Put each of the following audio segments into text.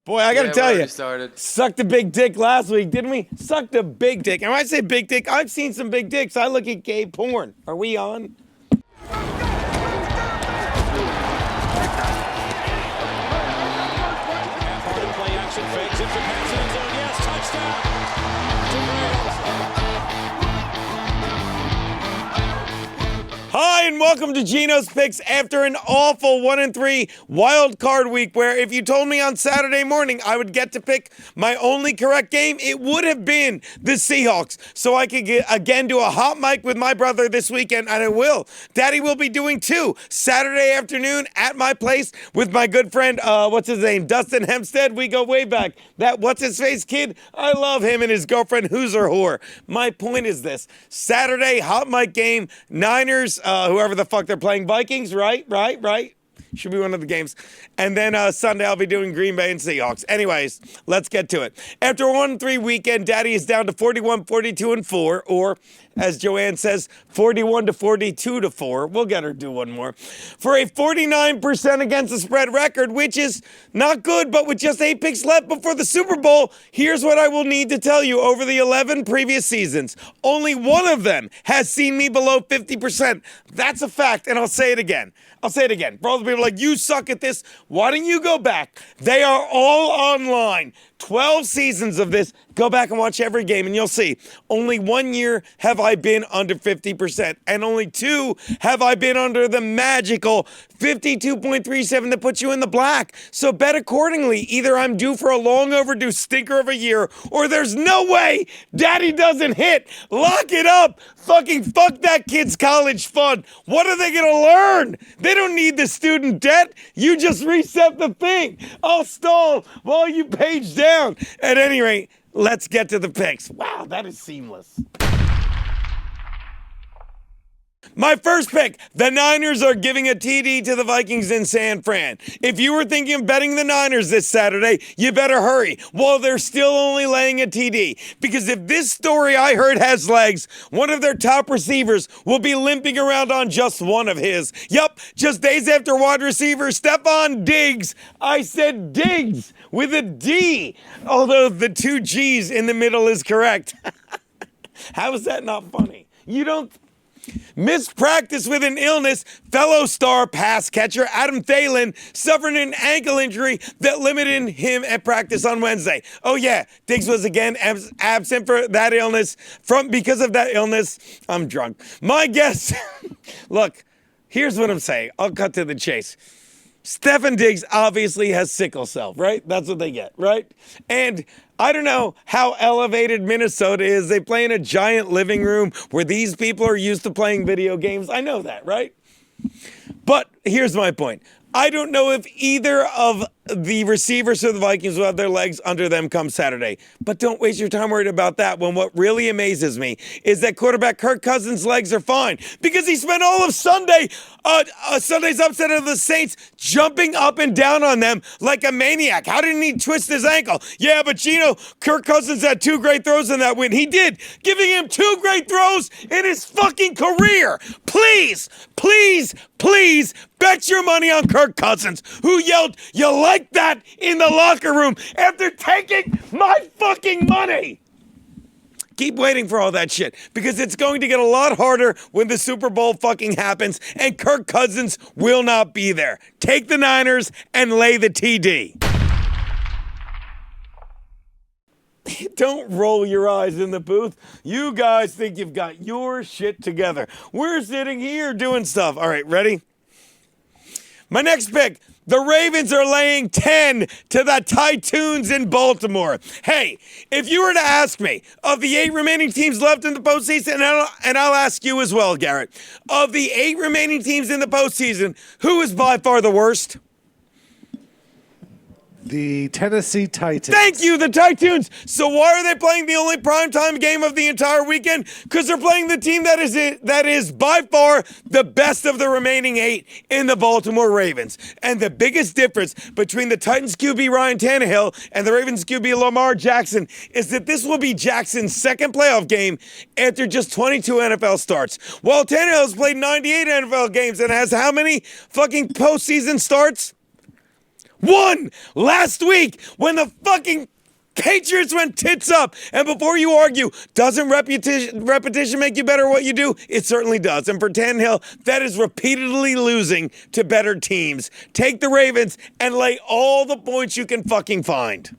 Boy, I gotta tell you, started. sucked a big dick last week, didn't we? Sucked a big dick. And when I say big dick, I've seen some big dicks. I look at gay porn. Are we on? Play action fakes it for Texans. Yes, touchdown. Hi, and welcome to Genos Picks after an awful 1-3 wild card week where if you told me on Saturday morning I would get to pick my only correct game, it would have been the Seahawks. So I could do a hot mic with my brother this weekend, and I will. Daddy will be doing too. Saturday afternoon at my place with my good friend, what's his name? Dustin Hempstead. We go way back. That what's-his-face kid, I love him and his girlfriend, Hooser Whore. My point is this. Saturday, hot mic game, Niners, whoever the fuck they're playing, Vikings, right? Should be one of the games. And then Sunday, I'll be doing Green Bay and Seahawks. Anyways, let's get to it. After a 1-3 weekend, Daddy is down to 41, 42, and 4, or as Joanne says, 41 to 42 to 4. We'll get her to do one more. For a 49% against the spread record, which is not good, but with just 8 picks left before the Super Bowl, here's what I will need to tell you. Over the 11 previous seasons, only one of them has seen me below 50%. That's a fact, and I'll say it again. For all the people like, you suck at this, why don't you go back? They are all online. 12 seasons of this. Go back and watch every game and you'll see. Only 1 year have I been under 50%. And only 2 have I been under the magical 52.37 that puts you in the black. So bet accordingly. Either I'm due for a long overdue stinker of a year, or there's no way Daddy doesn't hit. Lock it up. Fucking fuck that kid's college fund. What are they going to learn? They don't need the student debt. You just reset the thing. I'll stall while you page down. At any rate, let's get to the picks. Wow, that is seamless. My first pick, the Niners are giving a TD to the Vikings in San Fran. If you were thinking of betting the Niners this Saturday, you better hurry while they're still only laying a TD. Because if this story I heard has legs, one of their top receivers will be limping around on just one of his. Yup, just days after wide receiver Stephon Diggs. I said Diggs with a D, although the 2 G's in the middle is correct. How is that not funny? You don't... Missed practice with an illness. Fellow star pass catcher Adam Thielen suffered an ankle injury that limited him at practice on Wednesday. Oh yeah, Diggs was again absent for that illness. Because of that illness, I'm drunk. My guess, look, here's what I'm saying. I'll cut to the chase. Stefon Diggs obviously has sickle cell, right? That's what they get, right? And I don't know how elevated Minnesota is. They play in a giant living room where these people are used to playing video games. I know that, right? But here's my point. I don't know if either of the receivers for the Vikings will have their legs under them come Saturday. But don't waste your time worried about that when what really amazes me is that quarterback Kirk Cousins' legs are fine because he spent all of Sunday's upset of the Saints jumping up and down on them like a maniac. How didn't he twist his ankle? Yeah, but Kirk Cousins had 2 great throws in that win. He did, giving him 2 great throws in his fucking career. Please bet your money on Kirk Cousins, who yelled, "You like that?" in the locker room after taking my fucking money. Keep waiting for all that shit, because it's going to get a lot harder when the Super Bowl fucking happens, and Kirk Cousins will not be there. Take the Niners and lay the TD. Don't roll your eyes in the booth. You guys think you've got your shit together. We're sitting here doing stuff. All right, ready? My next pick, the Ravens are laying 10 to the Titans in Baltimore. Hey, if you were to ask me, of the 8 remaining teams left in the postseason, and I'll ask you as well, Garrett, of the 8 remaining teams in the postseason, who is by far the worst? The Tennessee Titans. Thank you, the Titans. So why are they playing the only primetime game of the entire weekend? Because they're playing the team that is by far the best of the remaining 8 in the Baltimore Ravens. And the biggest difference between the Titans QB Ryan Tannehill and the Ravens QB Lamar Jackson is that this will be Jackson's second playoff game after just 22 NFL starts. While Tannehill has played 98 NFL games and has how many fucking postseason starts? One last week when the fucking Patriots went tits up. And before you argue, doesn't repetition make you better at what you do? It certainly does. And for Tannehill, that is repeatedly losing to better teams. Take the Ravens and lay all the points you can fucking find.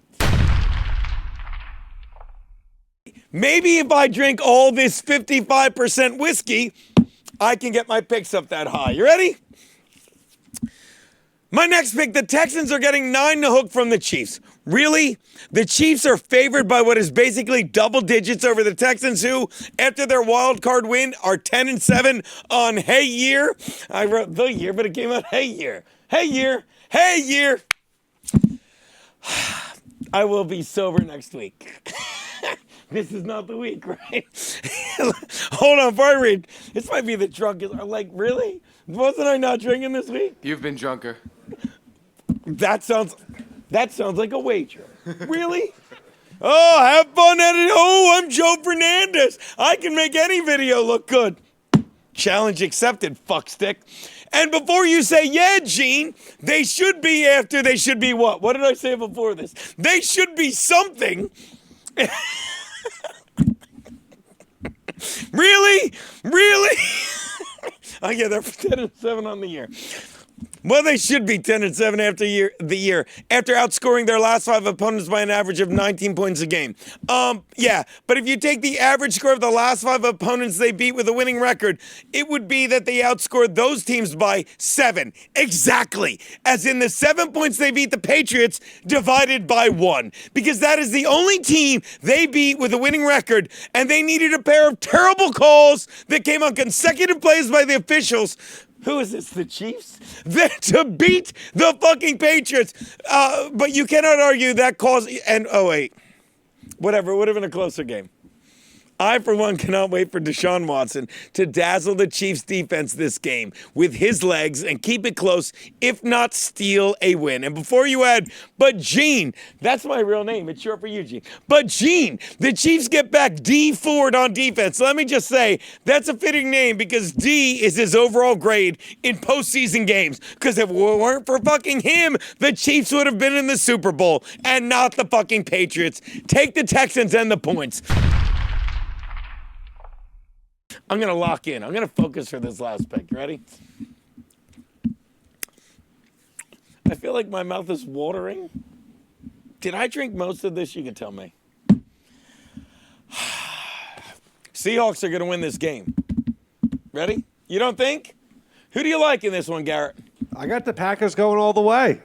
Maybe if I drink all this 55% whiskey, I can get my picks up that high. You ready? My next pick, the Texans are getting 9 to hook from the Chiefs. Really? The Chiefs are favored by what is basically double digits over the Texans, who, after their wild card win, are 10-7 on Hey Year. I wrote the year, but it came out Hey Year. Hey Year. Hey Year. I will be sober next week. This is not the week, right? Hold on, before I read. This might be the drunkest. Like, really? Wasn't I not drinking this week? You've been drunker. That sounds like a wager. Really? Oh, have fun at it. Oh, I'm Joe Fernandez. I can make any video look good. Challenge accepted, fuckstick. And before you say, yeah, Gene, they should be what? What did I say before this? They should be something. Really? Really? Oh, yeah, they're 10-7 on the year. Well, they should be 10-7 after the year after outscoring their last 5 opponents by an average of 19 points a game. Yeah, but if you take the average score of the last 5 opponents they beat with a winning record, it would be that they outscored those teams by 7. Exactly. As in the 7 points they beat the Patriots divided by 1. Because that is the only team they beat with a winning record, and they needed a pair of terrible calls that came on consecutive plays by the officials. Who is this, the Chiefs? To beat the fucking Patriots. But you cannot argue that cause, and oh wait, whatever, it would have been a closer game. I, for one, cannot wait for Deshaun Watson to dazzle the Chiefs defense this game with his legs and keep it close, if not steal a win. And before you add, but Gene, that's my real name. It's short for Eugene. But Gene, the Chiefs get back D Ford on defense. Let me just say, that's a fitting name because D is his overall grade in postseason games. Because if it weren't for fucking him, the Chiefs would have been in the Super Bowl and not the fucking Patriots. Take the Texans and the points. I'm going to lock in. I'm going to focus for this last pick. You ready? I feel like my mouth is watering. Did I drink most of this? You can tell me. Seahawks are going to win this game. Ready? You don't think? Who do you like in this one, Garrett? I got the Packers going all the way.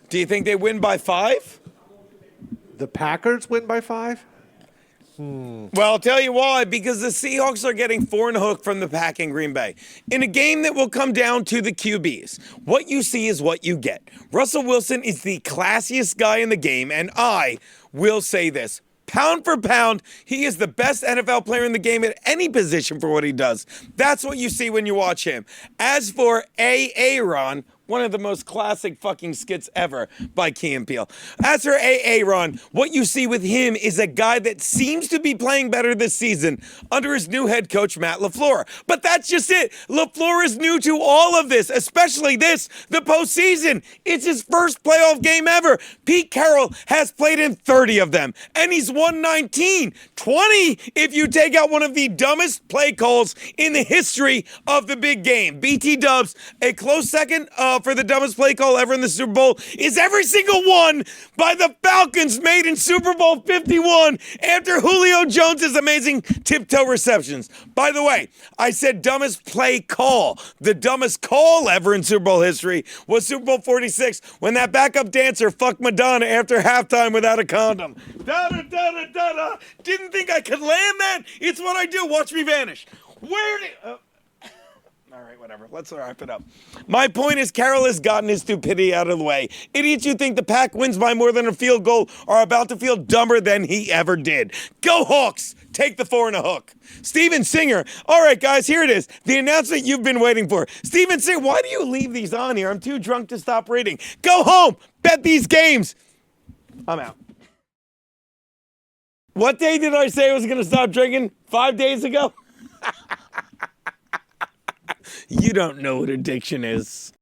Do you think they win by 5? The Packers win by 5? Well, I'll tell you why. Because the Seahawks are getting 4 and a hook from the Pack in Green Bay. In a game that will come down to the QBs. What you see is what you get. Russell Wilson is the classiest guy in the game, and I will say this. Pound for pound, he is the best NFL player in the game at any position for what he does. That's what you see when you watch him. As for Aaron, one of the most classic fucking skits ever by Key and Peele. As for Aaron, what you see with him is a guy that seems to be playing better this season under his new head coach, Matt LaFleur. But that's just it. LaFleur is new to all of this, especially this, the postseason. It's his first playoff game ever. Pete Carroll has played in 30 of them, and he's won 19. 20 if you take out one of the dumbest play calls in the history of the big game. BT Dubs, a close second for the dumbest play call ever in the Super Bowl is every single one by the Falcons made in Super Bowl 51 after Julio Jones' amazing tiptoe receptions. By the way, I said dumbest play call. The dumbest call ever in Super Bowl history was Super Bowl 46 when that backup dancer fucked Madonna after halftime without a condom. Da-da-da-da-da-da. Didn't think I could land that? It's what I do. Watch me vanish. Where did... All right, whatever. Let's wrap it up. My point is Carroll has gotten his stupidity out of the way. Idiots who think the Pack wins by more than a field goal are about to feel dumber than he ever did. Go Hawks! Take the 4 and a hook. Steven Singer. All right, guys, here it is. The announcement you've been waiting for. Steven Singer, why do you leave these on here? I'm too drunk to stop reading. Go home. Bet these games. I'm out. What day did I say I was going to stop drinking? 5 days ago? You don't know what addiction is.